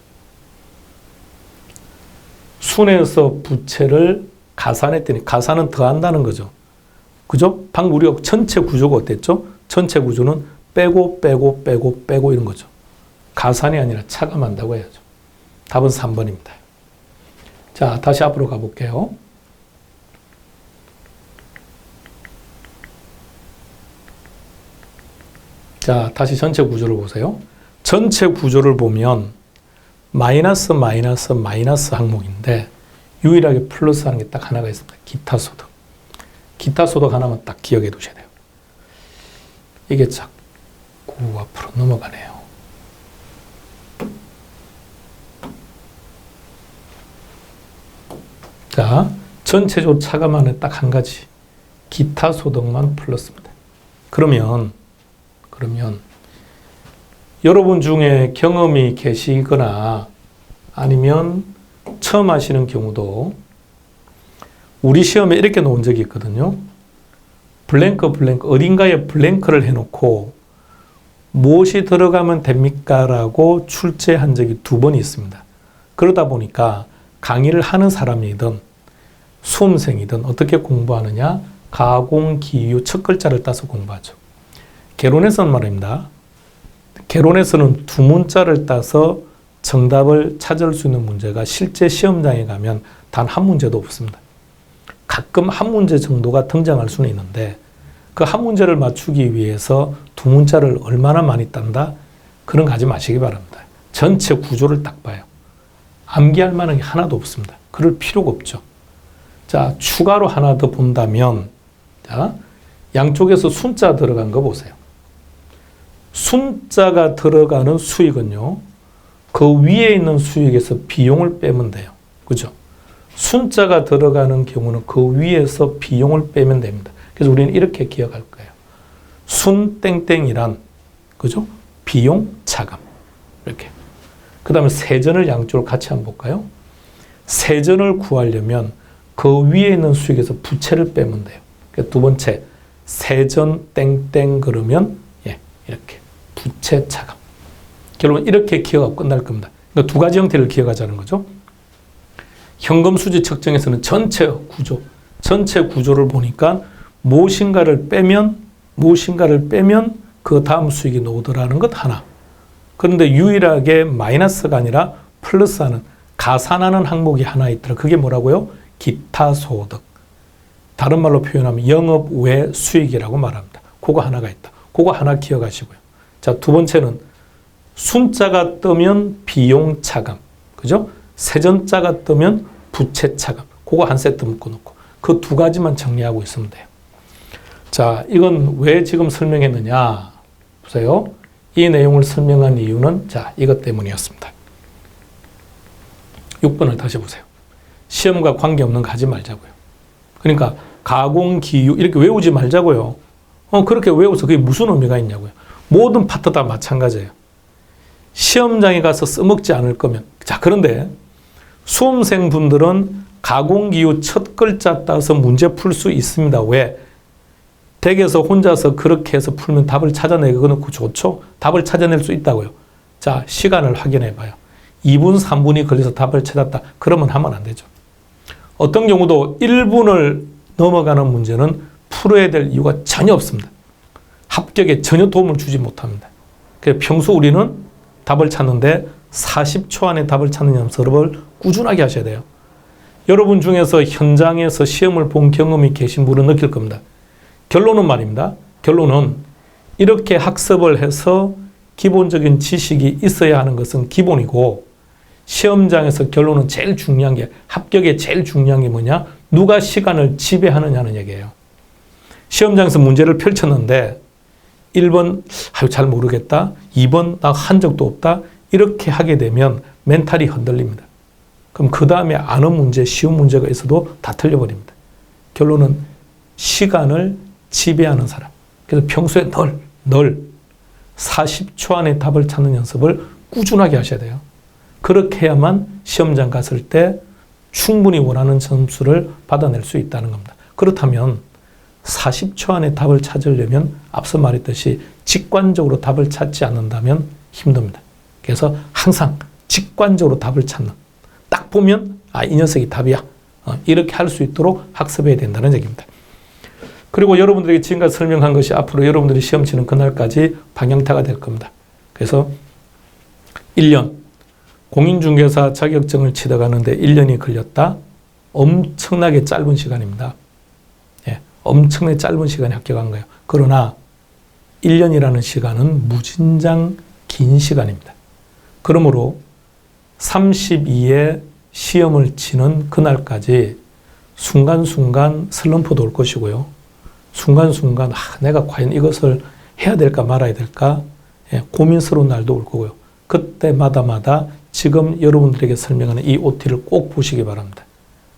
순에서 부채를 가산했더니 가산은 더한다는 거죠. 그죠? 방금 우리가 전체 구조가 어땠죠? 전체 구조는 빼고 이런 거죠. 가산이 아니라 차감한다고 해야죠. 답은 3번입니다. 자, 다시 앞으로 가볼게요. 자, 다시 전체 구조를 보세요. 전체 구조를 보면 마이너스 마이너스 마이너스 항목인데 유일하게 플러스하는 게 딱 하나가 있습니다. 기타 소득. 기타 소득 하나만 딱 기억해 두셔야 돼요. 이게 자꾸 앞으로 넘어가네요. 자, 전체적으로 차감하는 딱 한 가지. 기타 소득만 플러스입니다. 그러면 여러분 중에 경험이 계시거나 아니면 처음 하시는 경우도 우리 시험에 이렇게 놓은 적이 있거든요. 블랭크 어딘가에 블랭크를 해놓고 무엇이 들어가면 됩니까? 라고 출제한 적이 2번 있습니다. 그러다 보니까 강의를 하는 사람이든 수험생이든 어떻게 공부하느냐? 가공기유 첫 글자를 따서 공부하죠. 개론에서는 말입니다. 개론에서는 2문자를 따서 정답을 찾을 수 있는 문제가 실제 시험장에 가면 단 한 문제도 없습니다. 가끔 한 문제 정도가 등장할 수는 있는데 그 한 문제를 맞추기 위해서 2문자를 얼마나 많이 딴다? 그런 거 하지 마시기 바랍니다. 전체 구조를 딱 봐요. 암기할 만한 게 하나도 없습니다. 그럴 필요가 없죠. 자, 추가로 하나 더 본다면 자, 양쪽에서 순자 들어간 거 보세요. 순자가 들어가는 수익은요. 그 위에 있는 수익에서 비용을 빼면 돼요. 그죠? 순자가 들어가는 경우는 그 위에서 비용을 빼면 됩니다. 그래서 우리는 이렇게 기억할 거예요. 순 땡땡이란 그죠? 비용 차감. 이렇게. 그 다음에 세전을 양쪽으로 같이 한번 볼까요? 세전을 구하려면 그 위에 있는 수익에서 부채를 빼면 돼요. 그러니까 2번째 세전 땡땡 그러면 이렇게 부채 차감. 결국은 이렇게 기억하고 끝날 겁니다. 그러니까 2가지 형태를 기억하자는 거죠. 현금 수지 측정에서는 전체 구조를 보니까 무엇인가를 빼면 그 다음 수익이 나오더라는 것 하나. 그런데 유일하게 마이너스가 아니라 플러스하는 가산하는 항목이 하나 있더라. 그게 뭐라고요? 기타 소득. 다른 말로 표현하면 영업 외 수익이라고 말합니다. 그거 하나가 있다. 그거 하나 기억하시고요. 자, 2번째는 순자가 뜨면 비용 차감. 그죠? 세전자가 뜨면 부채 차감. 그거 한 세트 묶어놓고 그 2가지만 정리하고 있으면 돼요. 자, 이건 왜 지금 설명했느냐? 보세요. 이 내용을 설명한 이유는 자, 이것 때문이었습니다. 6번을 다시 보세요. 시험과 관계없는 거 하지 말자고요. 그러니까 가공기유 이렇게 외우지 말자고요. 그렇게 외워서 그게 무슨 의미가 있냐고요. 모든 파트 다 마찬가지예요. 시험장에 가서 써먹지 않을 거면. 자, 그런데 수험생분들은 가공기유 첫 글자 따서 문제 풀 수 있습니다. 왜? 댁에서 혼자서 그렇게 해서 풀면 답을 찾아내고 놓고 좋죠? 답을 찾아낼 수 있다고요. 자, 시간을 확인해 봐요. 2분, 3분이 걸려서 답을 찾았다. 그러면 하면 안 되죠. 어떤 경우도 1분을 넘어가는 문제는 풀어야 될 이유가 전혀 없습니다. 합격에 전혀 도움을 주지 못합니다. 그래서 평소 우리는 답을 찾는데 40초 안에 답을 찾는 연습을 꾸준하게 하셔야 돼요. 여러분 중에서 현장에서 시험을 본 경험이 계신 분은 느낄 겁니다. 결론은 말입니다. 결론은 이렇게 학습을 해서 기본적인 지식이 있어야 하는 것은 기본이고 시험장에서 결론은 제일 중요한 게 합격에 제일 중요한 게 뭐냐? 누가 시간을 지배하느냐는 얘기예요. 시험장에서 문제를 펼쳤는데 1번 잘 모르겠다. 2번 나 한 적도 없다. 이렇게 하게 되면 멘탈이 흔들립니다. 그럼 그 다음에 아는 문제, 쉬운 문제가 있어도 다 틀려버립니다. 결론은 시간을 지배하는 사람. 그래서 평소에 늘 40초 안에 답을 찾는 연습을 꾸준하게 하셔야 돼요. 그렇게 해야만 시험장 갔을 때 충분히 원하는 점수를 받아낼 수 있다는 겁니다. 그렇다면 40초 안에 답을 찾으려면 앞서 말했듯이 직관적으로 답을 찾지 않는다면 힘듭니다. 그래서 항상 직관적으로 답을 찾는, 딱 보면 이 녀석이 답이야. 이렇게 할 수 있도록 학습해야 된다는 얘기입니다. 그리고 여러분들에게 지금까지 설명한 것이 앞으로 여러분들이 시험 치는 그날까지 방향타가 될 겁니다. 그래서 1년 공인중개사 자격증을 치러 가는데 1년이 걸렸다. 엄청나게 짧은 시간입니다. 엄청나게 짧은 시간에 합격한 거예요. 그러나 1년이라는 시간은 무진장 긴 시간입니다. 그러므로 32에 시험을 치는 그날까지 순간순간 슬럼프도 올 것이고요. 순간순간 내가 과연 이것을 해야 될까 말아야 될까 고민스러운 날도 올 거고요. 그때마다마다 지금 여러분들에게 설명하는 이 OT를 꼭 보시기 바랍니다.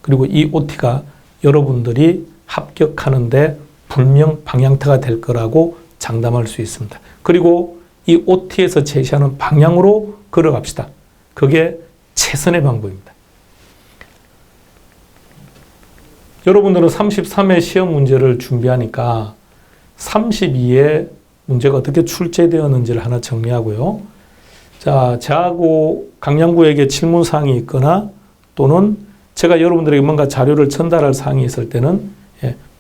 그리고 이 OT가 여러분들이 합격하는데 분명 방향타가 될 거라고 장담할 수 있습니다. 그리고 이 OT에서 제시하는 방향으로 걸어갑시다. 그게 최선의 방법입니다. 여러분들은 33회 시험 문제를 준비하니까 32회 문제가 어떻게 출제되었는지를 하나 정리하고요. 자, 저하고 강양구에게 질문사항이 있거나 또는 제가 여러분들에게 뭔가 자료를 전달할 사항이 있을 때는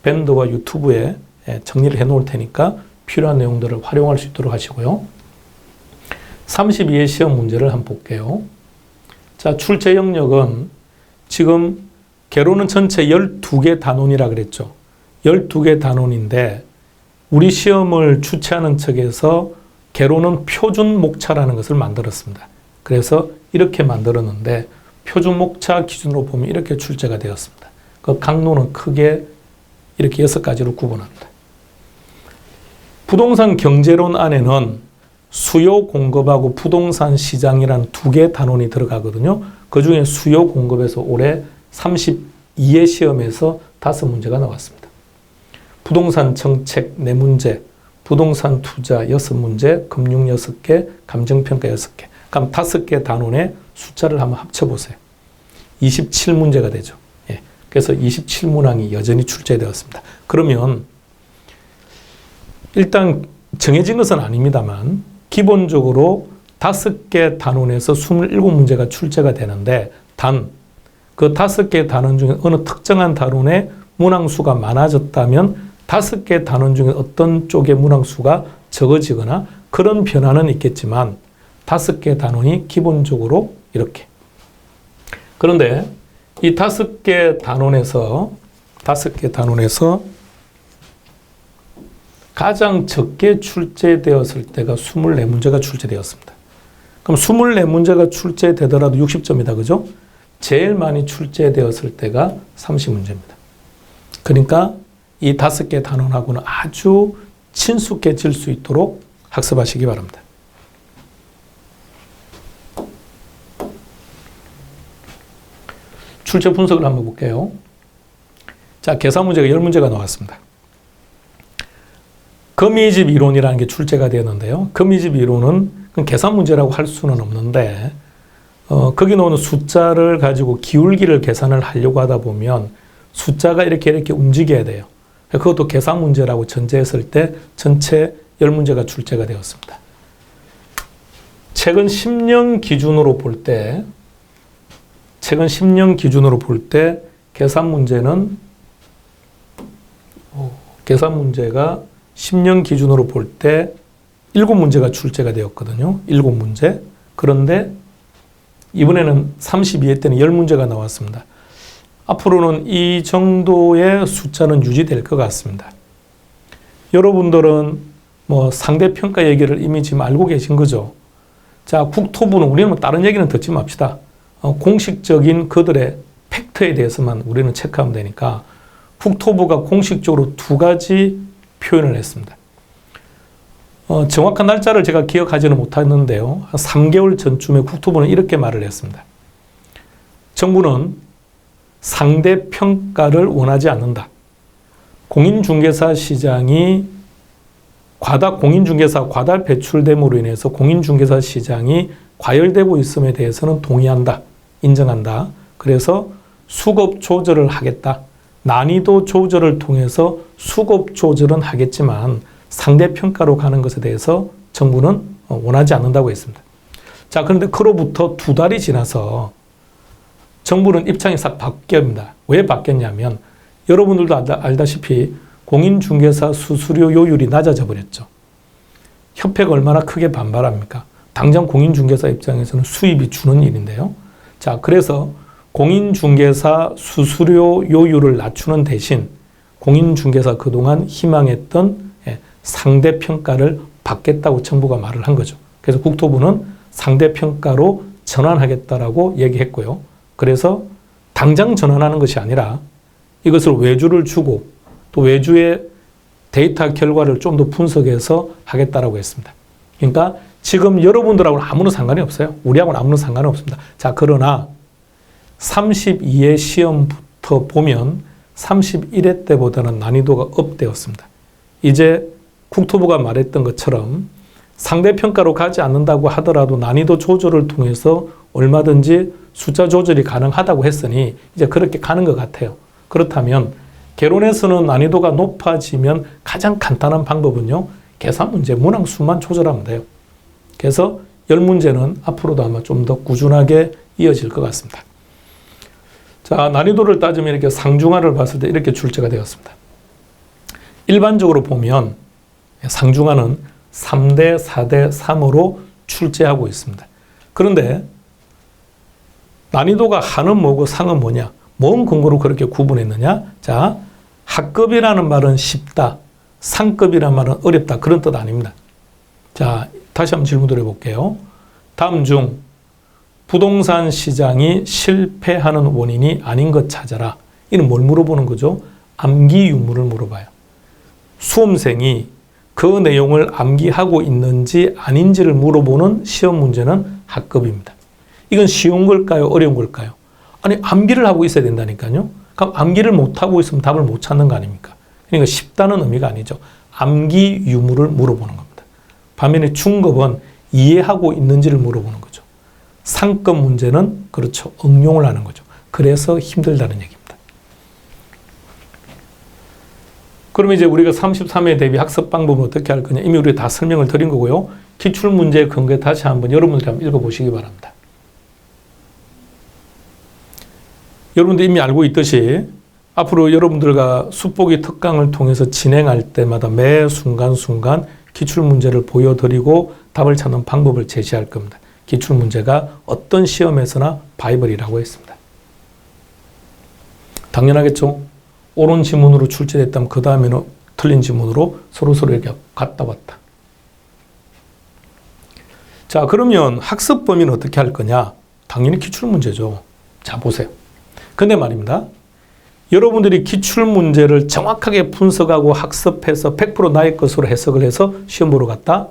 밴드와 유튜브에 정리를 해 놓을 테니까 필요한 내용들을 활용할 수 있도록 하시고요. 32회 시험 문제를 한번 볼게요. 자, 출제 영역은 지금 개로는 전체 12개 단원이라 그랬죠. 12개 단원인데 우리 시험을 주최하는 측에서 개로는 표준 목차라는 것을 만들었습니다. 그래서 이렇게 만들었는데 표준 목차 기준으로 보면 이렇게 출제가 되었습니다. 그 강로는 크게 이렇게 6가지로 구분합니다. 부동산 경제론 안에는 수요 공급하고 부동산 시장이라는 2개 단원이 들어가거든요. 그 중에 수요 공급에서 올해 32회 시험에서 5문제가 나왔습니다. 부동산 정책 4문제, 부동산 투자 6문제, 금융 6개, 감정평가 6개. 그럼 5개 단원의 숫자를 한번 합쳐보세요. 27문제가 되죠. 그래서 27문항이 여전히 출제되었습니다. 그러면 일단 정해진 것은 아닙니다만 기본적으로 5개 단원에서 27문제가 출제가 되는데 단 그 5개 단원 중에 어느 특정한 단원의 문항수가 많아졌다면 5개 단원 중에 어떤 쪽의 문항수가 적어지거나 그런 변화는 있겠지만 5개 단원이 기본적으로 이렇게. 그런데 이 5개 단원에서 가장 적게 출제되었을 때가 24문제가 출제되었습니다. 그럼 24문제가 출제되더라도 60점이다. 그죠? 제일 많이 출제되었을 때가 30문제입니다. 그러니까 이 5개 단원하고는 아주 친숙해질 수 있도록 학습하시기 바랍니다. 출제 분석을 한번 볼게요. 자, 계산 문제가 10문제가 나왔습니다. 거미집 이론이라는 게 출제가 되었는데요. 거미집 이론은 계산 문제라고 할 수는 없는데 거기 나오는 숫자를 가지고 기울기를 계산을 하려고 하다 보면 숫자가 이렇게 움직여야 돼요. 그것도 계산 문제라고 전제했을 때 전체 10문제가 출제가 되었습니다. 최근 10년 기준으로 볼 때 계산 문제가 10년 기준으로 볼 때 7문제가 출제가 되었거든요. 7문제. 그런데 이번에는 32회 때는 10문제가 나왔습니다. 앞으로는 이 정도의 숫자는 유지될 것 같습니다. 여러분들은 상대평가 얘기를 이미 지금 알고 계신 거죠. 자, 국토부는 우리는 다른 얘기는 듣지 맙시다. 공식적인 그들의 팩트에 대해서만 우리는 체크하면 되니까 국토부가 공식적으로 2가지 표현을 했습니다. 정확한 날짜를 제가 기억하지는 못했는데요. 한 3개월 전쯤에 국토부는 이렇게 말을 했습니다. 정부는 상대평가를 원하지 않는다. 공인중개사 시장이 공인중개사 과다 배출됨으로 인해서 공인중개사 시장이 과열되고 있음에 대해서는 동의한다. 인정한다. 그래서 수급 조절을 하겠다. 난이도 조절을 통해서 수급 조절은 하겠지만 상대평가로 가는 것에 대해서 정부는 원하지 않는다고 했습니다. 자, 그런데 그로부터 2달이 지나서 정부는 입장이 싹 바뀝니다. 왜 바뀌었냐면 여러분들도 알다시피 공인중개사 수수료 요율이 낮아져 버렸죠. 협회가 얼마나 크게 반발합니까? 당장 공인중개사 입장에서는 수입이 주는 일인데요. 자, 그래서 공인중개사 수수료 요율을 낮추는 대신 공인중개사 그동안 희망했던 상대평가를 받겠다고 정부가 말을 한 거죠. 그래서 국토부는 상대평가로 전환하겠다라고 얘기했고요. 그래서 당장 전환하는 것이 아니라 이것을 외주를 주고 또 외주의 데이터 결과를 좀 더 분석해서 하겠다라고 했습니다. 그러니까 지금 여러분들하고는 아무런 상관이 없어요. 우리하고는 아무런 상관이 없습니다. 자, 그러나 32회 시험부터 보면 31회 때보다는 난이도가 업되었습니다. 이제 국토부가 말했던 것처럼 상대평가로 가지 않는다고 하더라도 난이도 조절을 통해서 얼마든지 숫자 조절이 가능하다고 했으니 이제 그렇게 가는 것 같아요. 그렇다면 개론에서는 난이도가 높아지면 가장 간단한 방법은요, 계산 문제, 문항 수만 조절하면 돼요. 그래서 10문제는 앞으로도 아마 좀 더 꾸준하게 이어질 것 같습니다. 자, 난이도를 따지면 이렇게 상중하를 봤을 때 이렇게 출제가 되었습니다. 일반적으로 보면 상중하는 3대 4대 3으로 출제하고 있습니다. 그런데 난이도가 하는 뭐고 상은 뭐냐? 뭔 근거로 그렇게 구분했느냐? 자, 하급이라는 말은 쉽다, 상급이라는 말은 어렵다, 그런 뜻 아닙니다. 자, 다시 한번 질문 드려볼게요. 다음 중 부동산 시장이 실패하는 원인이 아닌 것 찾아라. 이는 뭘 물어보는 거죠? 암기 유무를 물어봐요. 수험생이 그 내용을 암기하고 있는지 아닌지를 물어보는 시험 문제는 학급입니다. 이건 쉬운 걸까요? 어려운 걸까요? 아니, 암기를 하고 있어야 된다니까요. 그럼 암기를 못하고 있으면 답을 못 찾는 거 아닙니까? 그러니까 쉽다는 의미가 아니죠. 암기 유무를 물어보는 겁니다. 반면에 중급은 이해하고 있는지를 물어보는 거죠. 상급 문제는 그렇죠. 응용을 하는 거죠. 그래서 힘들다는 얘기입니다. 그러면 이제 우리가 33회 대비 학습 방법을 어떻게 할 거냐. 이미 우리가 다 설명을 드린 거고요. 기출문제 근거에 다시 한번 여러분들이 한번 읽어보시기 바랍니다. 여러분들 이미 알고 있듯이 앞으로 여러분들과 수보기 특강을 통해서 진행할 때마다 매 순간순간 기출문제를 보여드리고 답을 찾는 방법을 제시할 겁니다. 기출문제가 어떤 시험에서나 바이블이라고 했습니다. 당연하겠죠? 옳은 지문으로 출제됐다면 그 다음에는 틀린 지문으로 서로 이렇게 갔다 왔다. 자, 그러면 학습 범위는 어떻게 할 거냐? 당연히 기출문제죠. 자, 보세요. 근데 말입니다. 여러분들이 기출문제를 정확하게 분석하고 학습해서 100% 나의 것으로 해석을 해서 시험 보러 갔다?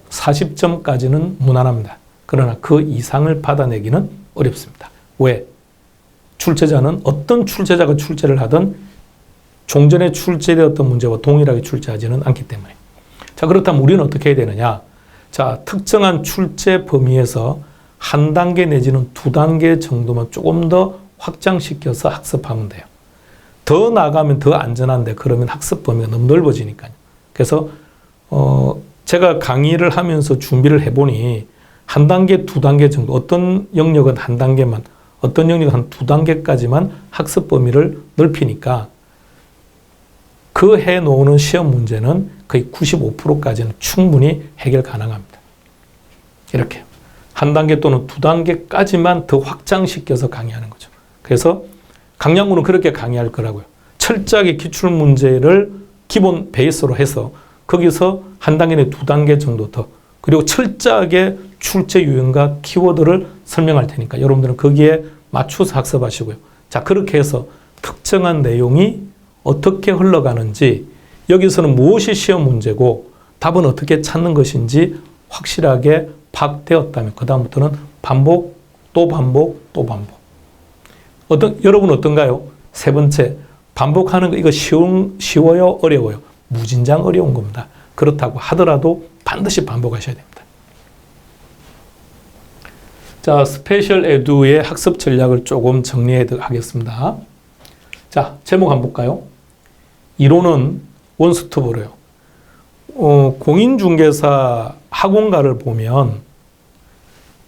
40점까지는 무난합니다. 그러나 그 이상을 받아내기는 어렵습니다. 왜? 출제자는 어떤 출제자가 출제를 하든 종전에 출제되었던 문제와 동일하게 출제하지는 않기 때문에. 자, 그렇다면 우리는 어떻게 해야 되느냐? 자, 특정한 출제 범위에서 한 단계 내지는 두 단계 정도만 조금 더 확장시켜서 학습하면 돼요. 더 나가면 더 안전한데 그러면 학습 범위가 너무 넓어지니까요. 그래서 제가 강의를 하면서 준비를 해보니 한 단계, 두 단계 정도, 어떤 영역은 한 단계만, 어떤 영역은 한 두 단계까지만 학습 범위를 넓히니까 그 해놓는 시험 문제는 거의 95%까지는 충분히 해결 가능합니다. 이렇게 한 단계 또는 두 단계까지만 더 확장시켜서 강의하는 거죠. 그래서 강량군은 그렇게 강의할 거라고요. 철저하게 기출문제를 기본 베이스로 해서 거기서 한 단계 내 두 단계 정도 더, 그리고 철저하게 출제 유형과 키워드를 설명할 테니까 여러분들은 거기에 맞춰서 학습하시고요. 자, 그렇게 해서 특정한 내용이 어떻게 흘러가는지, 여기서는 무엇이 시험 문제고 답은 어떻게 찾는 것인지 확실하게 파악되었다면 그 다음부터는 반복, 또 반복, 또 반복. 여러분은 어떤가요? 세 번째, 반복하는 거 이거 쉬워요? 어려워요? 무진장 어려운 겁니다. 그렇다고 하더라도 반드시 반복하셔야 됩니다. 자, 스페셜 에듀의 학습 전략을 조금 정리해 하겠습니다. 자, 제목 한번 볼까요? 이론은 원스톱으로요. 공인중개사 학원가를 보면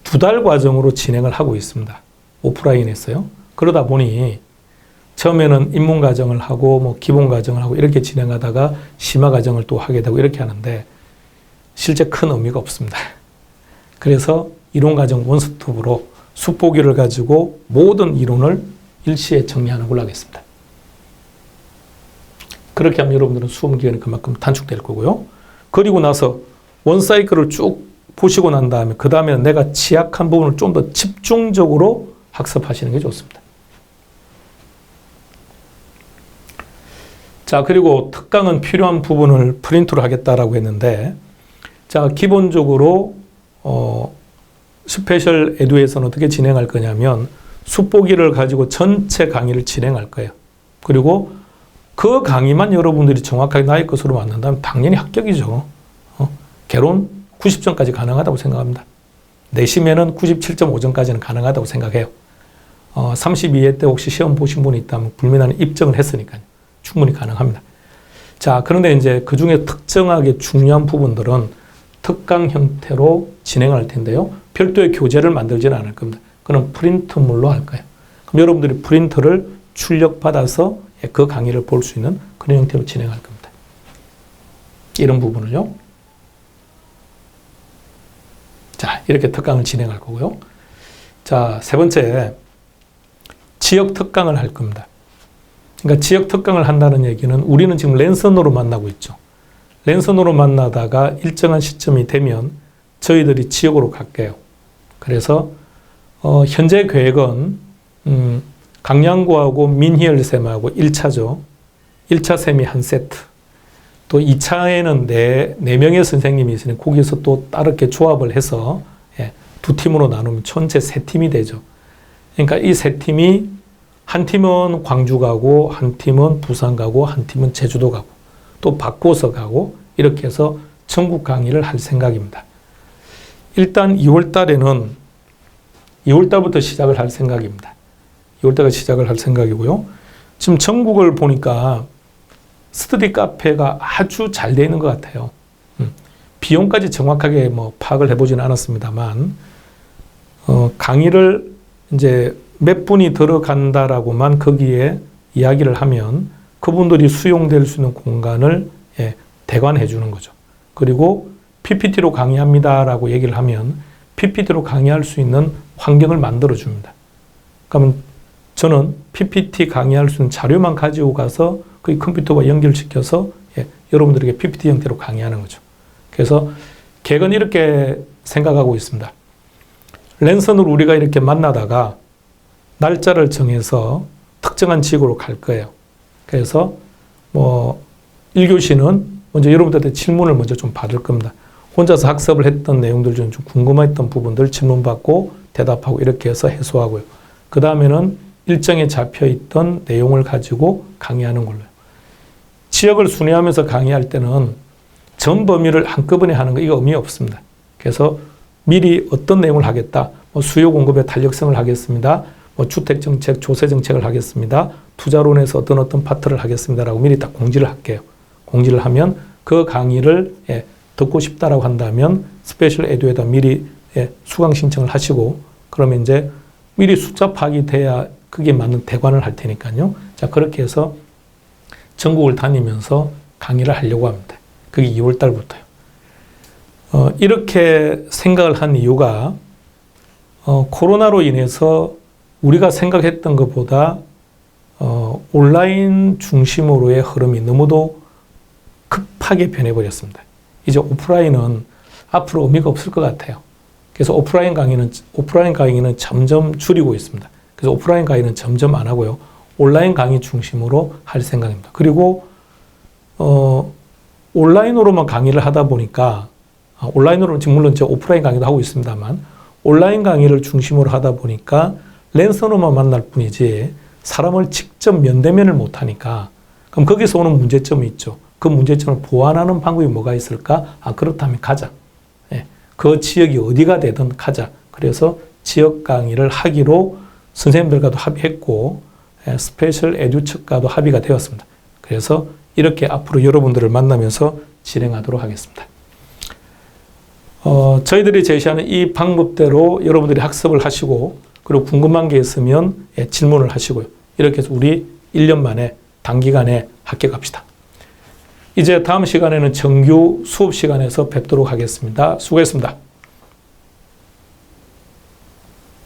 2달 과정으로 진행을 하고 있습니다. 오프라인에서요. 그러다 보니 처음에는 입문 과정을 하고 뭐 기본 과정을 하고 이렇게 진행하다가 심화 과정을 또 하게 되고 이렇게 하는데 실제 큰 의미가 없습니다. 그래서 이론 과정 원스톱으로 수보기를 가지고 모든 이론을 일시에 정리하는 걸로 하겠습니다. 그렇게 하면 여러분들은 수험 기간이 그만큼 단축될 거고요. 그리고 나서 원 사이클을 쭉 보시고 난 다음에 그 다음에 내가 취약한 부분을 좀 더 집중적으로 학습하시는 게 좋습니다. 자, 그리고 특강은 필요한 부분을 프린트로 하겠다라고 했는데, 자, 기본적으로 스페셜 에듀에서는 어떻게 진행할 거냐면 숫보기를 가지고 전체 강의를 진행할 거예요. 그리고 그 강의만 여러분들이 정확하게 나의 것으로 만든다면 당연히 합격이죠. 개론 90점까지 가능하다고 생각합니다. 내심에는 97.5점까지는 가능하다고 생각해요. 32회 때 혹시 시험 보신 분이 있다면 불민하는 입증을 했으니까요. 충분히 가능합니다. 자, 그런데 이제 그 중에 특정하게 중요한 부분들은 특강 형태로 진행할 텐데요. 별도의 교재를 만들지는 않을 겁니다. 그건 프린트물로 할 거예요. 그럼 여러분들이 프린트를 출력받아서 그 강의를 볼 수 있는 그런 형태로 진행할 겁니다. 이런 부분을요. 자, 이렇게 특강을 진행할 거고요. 자, 세 번째, 지역 특강을 할 겁니다. 그러니까 지역 특강을 한다는 얘기는 우리는 지금 랜선으로 만나고 있죠. 랜선으로 만나다가 일정한 시점이 되면 저희들이 지역으로 갈게요. 그래서 현재 계획은 강양구하고 민희열쌤하고 1차죠. 1차 쌤이 한 세트. 또 2차에는 네 명의 선생님이 있으니 거기서 또 다르게 조합을 해서 두 팀으로 나누면 전체 세 팀이 되죠. 그러니까 이 세 팀이 한 팀은 광주 가고 한 팀은 부산 가고 한 팀은 제주도 가고 또 바꿔서 가고 이렇게 해서 전국 강의를 할 생각입니다. 일단 2월 달에는 2월 달부터 시작을 할 생각입니다. 2월 달에 시작을 할 생각이고요. 지금 전국을 보니까 스터디 카페가 아주 잘 되어 있는 것 같아요. 비용까지 정확하게 파악을 해보지는 않았습니다만, 강의를 이제 몇 분이 들어간다라고만 거기에 이야기를 하면 그분들이 수용될 수 있는 공간을 대관해 주는 거죠. 그리고 PPT로 강의합니다라고 얘기를 하면 PPT로 강의할 수 있는 환경을 만들어 줍니다. 그러면 저는 PPT 강의할 수 있는 자료만 가지고 가서 그 컴퓨터와 연결시켜서 여러분들에게 PPT 형태로 강의하는 거죠. 그래서 계획은 이렇게 생각하고 있습니다. 랜선으로 우리가 이렇게 만나다가 날짜를 정해서 특정한 지역으로 갈 거예요. 그래서 1교시는 먼저 여러분들한테 질문을 먼저 좀 받을 겁니다. 혼자서 학습을 했던 내용들 중 좀 궁금했던 부분들 질문 받고 대답하고 이렇게 해서 해소하고요. 그 다음에는 일정에 잡혀 있던 내용을 가지고 강의하는 걸로요. 지역을 순회하면서 강의할 때는 전 범위를 한꺼번에 하는 거 이거 의미 없습니다. 그래서 미리 어떤 내용을 하겠다. 수요 공급의 탄력성을 하겠습니다. 주택정책, 조세정책을 하겠습니다. 투자론에서 어떤 파트를 하겠습니다라고 미리 딱 공지를 할게요. 공지를 하면 그 강의를 듣고 싶다라고 한다면 스페셜 에듀에다 미리 수강 신청을 하시고 그러면 이제 미리 숫자 파악이 돼야 그게 맞는 대관을 할 테니까요. 자, 그렇게 해서 전국을 다니면서 강의를 하려고 합니다. 그게 2월 달부터요. 이렇게 생각을 한 이유가 코로나로 인해서 우리가 생각했던 것보다 온라인 중심으로의 흐름이 너무도 급하게 변해버렸습니다. 이제 오프라인은 앞으로 의미가 없을 것 같아요. 그래서 오프라인 강의는 점점 줄이고 있습니다. 그래서 오프라인 강의는 점점 안 하고요. 온라인 강의 중심으로 할 생각입니다. 그리고 온라인으로만 강의를 하다 보니까 온라인으로 지금 물론 제가 오프라인 강의도 하고 있습니다만 온라인 강의를 중심으로 하다 보니까 랜선으로만 만날 뿐이지 사람을 직접 면대면을 못하니까 그럼 거기서 오는 문제점이 있죠. 그 문제점을 보완하는 방법이 뭐가 있을까? 그렇다면 가자. 그 지역이 어디가 되든 가자. 그래서 지역 강의를 하기로 선생님들과도 합의했고 스페셜 에듀 측과도 합의가 되었습니다. 그래서 이렇게 앞으로 여러분들을 만나면서 진행하도록 하겠습니다. 저희들이 제시하는 이 방법대로 여러분들이 학습을 하시고 그리고 궁금한 게 있으면 질문을 하시고요. 이렇게 해서 우리 1년 만에 단기간에 합격합시다. 이제 다음 시간에는 정규 수업 시간에서 뵙도록 하겠습니다. 수고했습니다.